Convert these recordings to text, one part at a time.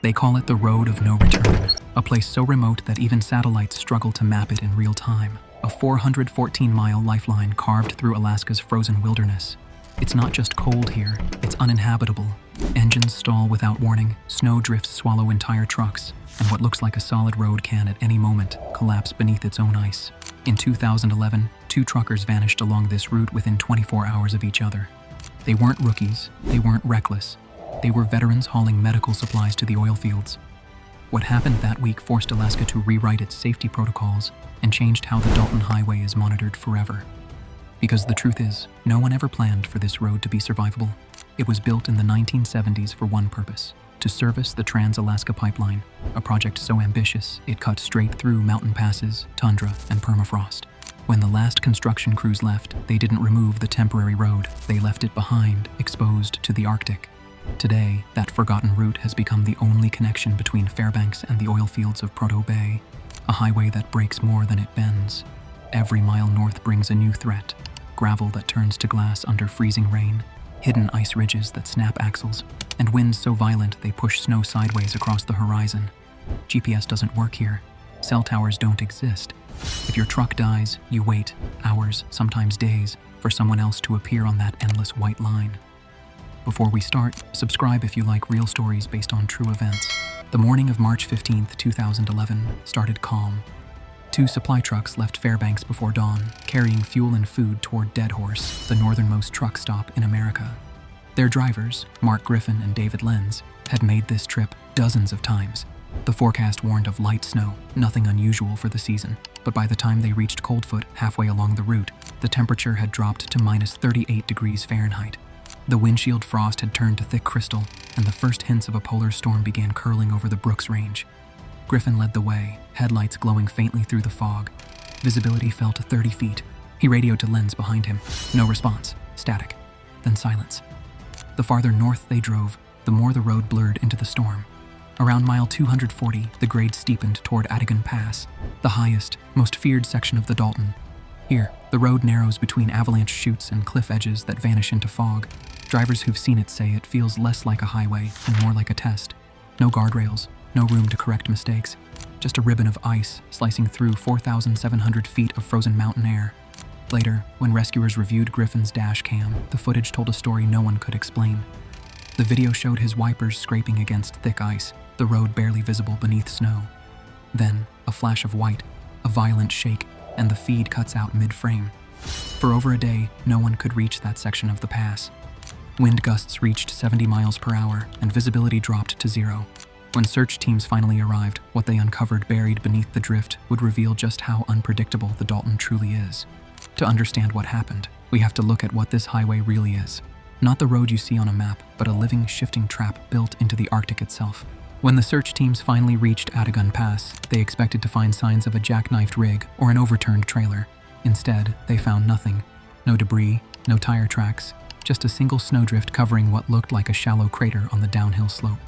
They call it the Road of No Return, a place so remote that even satellites struggle to map it in real time. A 414-mile lifeline carved through Alaska's frozen wilderness. It's not just cold here, it's uninhabitable. Engines stall without warning, snow drifts swallow entire trucks, and what looks like a solid road can at any moment collapse beneath its own ice. In 2011, 2 truckers vanished along this route within 24 hours of each other. They weren't rookies, they weren't reckless. They were veterans hauling medical supplies to the oil fields. What happened that week forced Alaska to rewrite its safety protocols and changed how the Dalton Highway is monitored forever. Because the truth is, no one ever planned for this road to be survivable. It was built in the 1970s for one purpose: to service the Trans-Alaska Pipeline, a project so ambitious it cut straight through mountain passes, tundra, and permafrost. When the last construction crews left, they didn't remove the temporary road. They left it behind, exposed to the Arctic. Today, that forgotten route has become the only connection between Fairbanks and the oil fields of Prudhoe Bay, a highway that breaks more than it bends. Every mile north brings a new threat: gravel that turns to glass under freezing rain, hidden ice ridges that snap axles, and winds so violent they push snow sideways across the horizon. GPS doesn't work here. Cell towers don't exist. If your truck dies, you wait hours, sometimes days, for someone else to appear on that endless white line. Before we start, subscribe if you like real stories based on true events. The morning of March 15, 2011, started calm. 2 supply trucks left Fairbanks before dawn, carrying fuel and food toward Deadhorse, the northernmost truck stop in America. Their drivers, Mark Griffin and David Lenz, had made this trip dozens of times. The forecast warned of light snow, nothing unusual for the season, but by the time they reached Coldfoot, halfway along the route, the temperature had dropped to minus 38 degrees Fahrenheit. The windshield frost had turned to thick crystal, and the first hints of a polar storm began curling over the Brooks Range. Griffin led the way, headlights glowing faintly through the fog. Visibility fell to 30 feet. He radioed to Lenz behind him. No response. Static. Then silence. The farther north they drove, the more the road blurred into the storm. Around mile 240, the grade steepened toward Adigan Pass, the highest, most feared section of the Dalton. Here, the road narrows between avalanche chutes and cliff edges that vanish into fog. Drivers who've seen it say it feels less like a highway and more like a test. No guardrails, no room to correct mistakes, just a ribbon of ice slicing through 4,700 feet of frozen mountain air. Later, when rescuers reviewed Griffin's dash cam, the footage told a story no one could explain. The video showed his wipers scraping against thick ice, the road barely visible beneath snow. Then, a flash of white, a violent shake, and the feed cuts out mid-frame. For over a day, no one could reach that section of the pass. Wind gusts reached 70 miles per hour, and visibility dropped to 0. When search teams finally arrived, what they uncovered buried beneath the drift would reveal just how unpredictable the Dalton truly is. To understand what happened, we have to look at what this highway really is. Not the road you see on a map, but a living, shifting trap built into the Arctic itself. When the search teams finally reached Adigan Pass, they expected to find signs of a jackknifed rig or an overturned trailer. Instead, they found nothing. No debris, no tire tracks, just a single snowdrift covering what looked like a shallow crater on the downhill slope.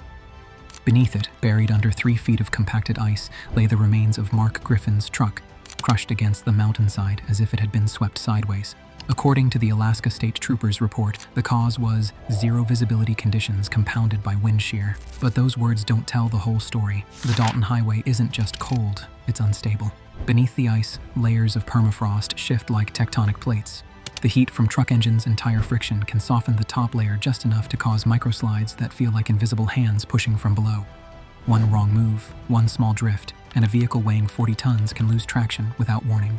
Beneath it, buried under 3 feet of compacted ice, lay the remains of Mark Griffin's truck, crushed against the mountainside as if it had been swept sideways. According to the Alaska State Troopers report, the cause was zero visibility conditions compounded by wind shear. But those words don't tell the whole story. The Dalton Highway isn't just cold, it's unstable. Beneath the ice, layers of permafrost shift like tectonic plates. The heat from truck engines and tire friction can soften the top layer just enough to cause microslides that feel like invisible hands pushing from below. One wrong move, one small drift, and a vehicle weighing 40 tons can lose traction without warning.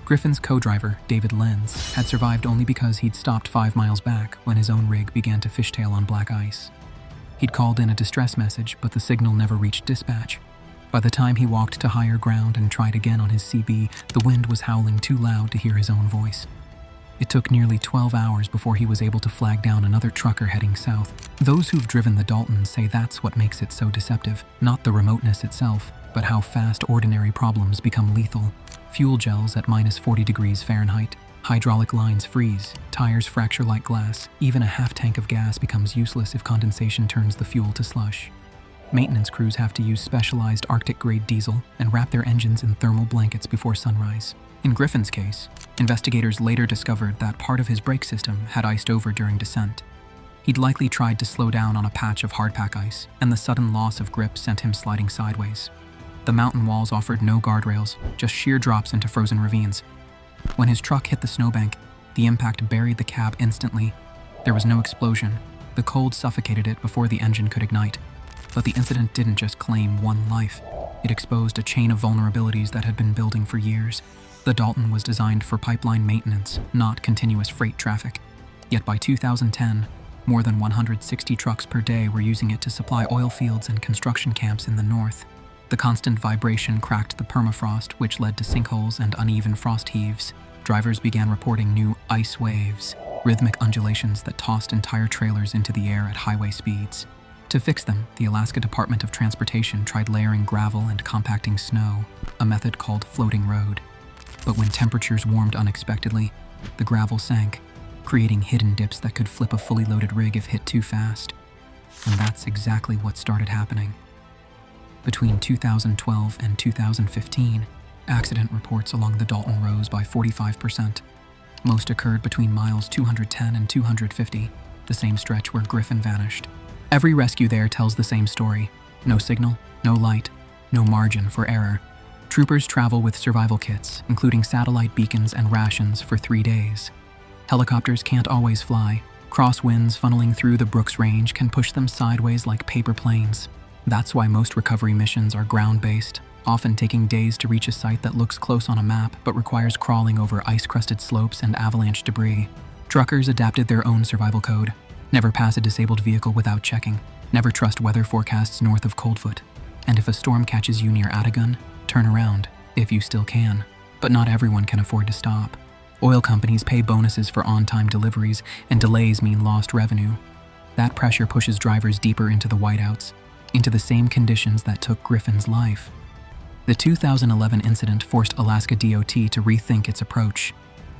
Griffin's co-driver, David Lenz, had survived only because he'd stopped 5 miles back when his own rig began to fishtail on black ice. He'd called in a distress message, but the signal never reached dispatch. By the time he walked to higher ground and tried again on his CB, the wind was howling too loud to hear his own voice. It took nearly 12 hours before he was able to flag down another trucker heading south. Those who've driven the Dalton say that's what makes it so deceptive, not the remoteness itself, but how fast ordinary problems become lethal. Fuel gels at minus 40 degrees Fahrenheit, hydraulic lines freeze, tires fracture like glass, even a half tank of gas becomes useless if condensation turns the fuel to slush. Maintenance crews have to use specialized Arctic-grade diesel and wrap their engines in thermal blankets before sunrise. In Griffin's case, investigators later discovered that part of his brake system had iced over during descent. He'd likely tried to slow down on a patch of hardpack ice, and the sudden loss of grip sent him sliding sideways. The mountain walls offered no guardrails, just sheer drops into frozen ravines. When his truck hit the snowbank, the impact buried the cab instantly. There was no explosion. The cold suffocated it before the engine could ignite. But the incident didn't just claim one life. It exposed a chain of vulnerabilities that had been building for years. The Dalton was designed for pipeline maintenance, not continuous freight traffic. Yet by 2010, more than 160 trucks per day were using it to supply oil fields and construction camps in the north. The constant vibration cracked the permafrost, which led to sinkholes and uneven frost heaves. Drivers began reporting new ice waves, rhythmic undulations that tossed entire trailers into the air at highway speeds. To fix them, the Alaska Department of Transportation tried layering gravel and compacting snow, a method called floating road. But when temperatures warmed unexpectedly, the gravel sank, creating hidden dips that could flip a fully loaded rig if hit too fast. And that's exactly what started happening. Between 2012 and 2015, accident reports along the Dalton rose by 45%. Most occurred between miles 210 and 250, the same stretch where Griffin vanished. Every rescue there tells the same story. No signal, no light, no margin for error. Troopers travel with survival kits, including satellite beacons and rations, for 3 days. Helicopters can't always fly. Crosswinds funneling through the Brooks Range can push them sideways like paper planes. That's why most recovery missions are ground-based, often taking days to reach a site that looks close on a map but requires crawling over ice-crusted slopes and avalanche debris. Truckers adapted their own survival code. Never pass a disabled vehicle without checking. Never trust weather forecasts north of Coldfoot. And if a storm catches you near Atagun, turn around, if you still can. But not everyone can afford to stop. Oil companies pay bonuses for on-time deliveries, and delays mean lost revenue. That pressure pushes drivers deeper into the whiteouts, into the same conditions that took Griffin's life. The 2011 incident forced Alaska DOT to rethink its approach.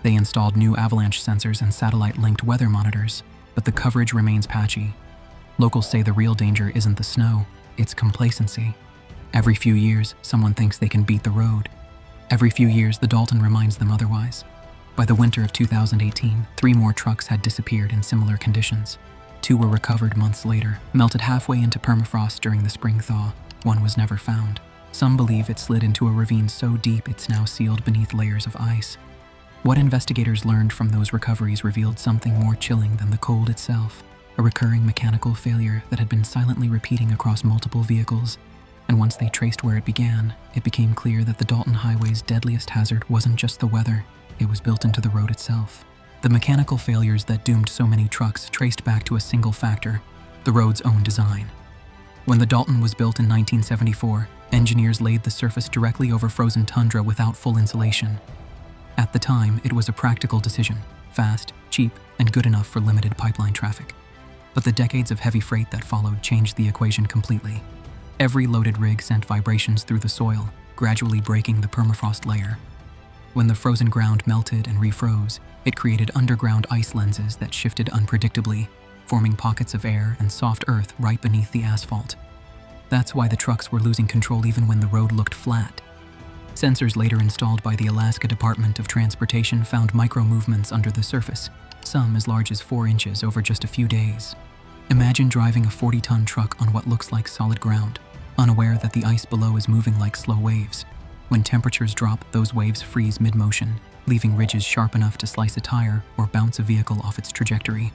They installed new avalanche sensors and satellite-linked weather monitors, but the coverage remains patchy. Locals say the real danger isn't the snow, it's complacency. Every few years, someone thinks they can beat the road. Every few years, the Dalton reminds them otherwise. By the winter of 2018, 3 more trucks had disappeared in similar conditions. 2 were recovered months later, melted halfway into permafrost during the spring thaw. 1 was never found. Some believe it slid into a ravine so deep it's now sealed beneath layers of ice. What investigators learned from those recoveries revealed something more chilling than the cold itself, a recurring mechanical failure that had been silently repeating across multiple vehicles. And once they traced where it began, it became clear that the Dalton Highway's deadliest hazard wasn't just the weather, it was built into the road itself. The mechanical failures that doomed so many trucks traced back to a single factor: the road's own design. When the Dalton was built in 1974, engineers laid the surface directly over frozen tundra without full insulation. At the time, it was a practical decision, fast, cheap, and good enough for limited pipeline traffic. But the decades of heavy freight that followed changed the equation completely. Every loaded rig sent vibrations through the soil, gradually breaking the permafrost layer. When the frozen ground melted and refroze, it created underground ice lenses that shifted unpredictably, forming pockets of air and soft earth right beneath the asphalt. That's why the trucks were losing control even when the road looked flat. Sensors later installed by the Alaska Department of Transportation found micro-movements under the surface, some as large as 4 inches over just a few days. Imagine driving a 40-ton truck on what looks like solid ground, unaware that the ice below is moving like slow waves. When temperatures drop, those waves freeze mid-motion, leaving ridges sharp enough to slice a tire or bounce a vehicle off its trajectory.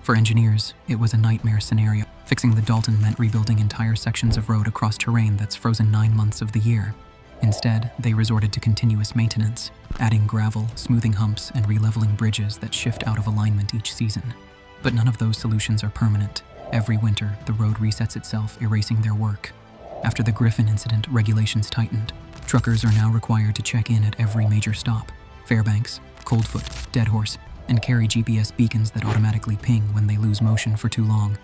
For engineers, it was a nightmare scenario. Fixing the Dalton meant rebuilding entire sections of road across terrain that's frozen 9 months of the year. Instead, they resorted to continuous maintenance, adding gravel, smoothing humps, and re-leveling bridges that shift out of alignment each season. But none of those solutions are permanent. Every winter, the road resets itself, erasing their work. After the Griffin incident, regulations tightened. Truckers are now required to check in at every major stop: Fairbanks, Coldfoot, Deadhorse, and carry GPS beacons that automatically ping when they lose motion for too long.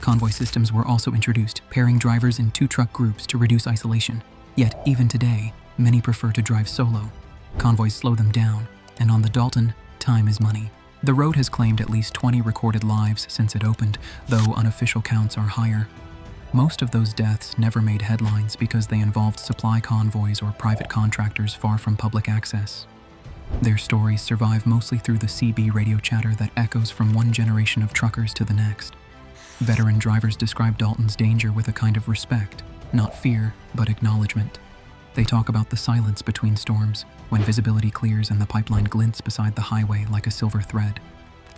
Convoy systems were also introduced, pairing drivers in 2 truck groups to reduce isolation. Yet, even today, many prefer to drive solo. Convoys slow them down, and on the Dalton, time is money. The road has claimed at least 20 recorded lives since it opened, though unofficial counts are higher. Most of those deaths never made headlines because they involved supply convoys or private contractors far from public access. Their stories survive mostly through the CB radio chatter that echoes from one generation of truckers to the next. Veteran drivers describe Dalton's danger with a kind of respect, not fear, but acknowledgement. They talk about the silence between storms, when visibility clears and the pipeline glints beside the highway like a silver thread.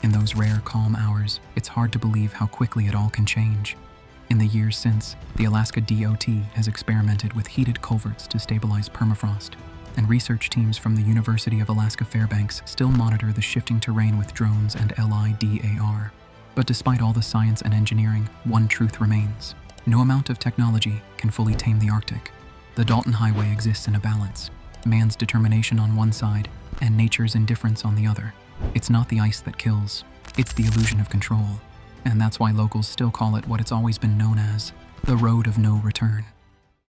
In those rare, calm hours, it's hard to believe how quickly it all can change. In the years since, the Alaska DOT has experimented with heated culverts to stabilize permafrost, and research teams from the University of Alaska Fairbanks still monitor the shifting terrain with drones and LIDAR. But despite all the science and engineering, one truth remains. No amount of technology can fully tame the Arctic. The Dalton Highway exists in a balance, man's determination on one side and nature's indifference on the other. It's not the ice that kills, it's the illusion of control. And that's why locals still call it what it's always been known as, the road of no return.